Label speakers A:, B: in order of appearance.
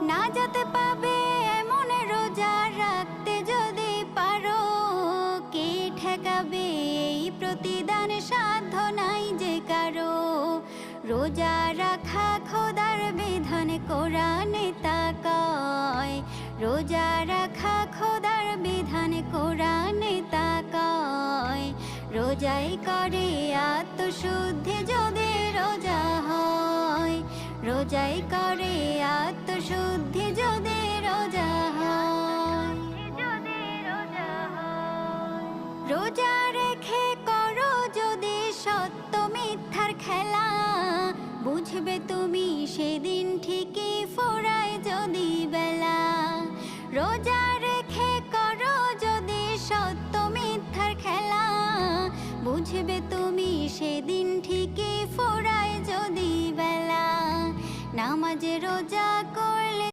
A: না যেতে পাবে এমন রোজা রাখতে যদি পারো, কে ঠেকাবে এই প্রতিদান, সাধ্য নাই যে কারো। রোজা রাখা খোদার বিধান, কোরআনে তা কয়। রোজা রাখা খোদার বিধান, কোরআনে তা কয়। রোজাই করে আত্মশুদ্ধি যদি রোজা হয়, রোজাই করে আত্মশুদ্ধি যদি রোজা হয়। রোজা রেখে করো যদি সত্য মিথ্যার খেলা, বুঝবে তুমি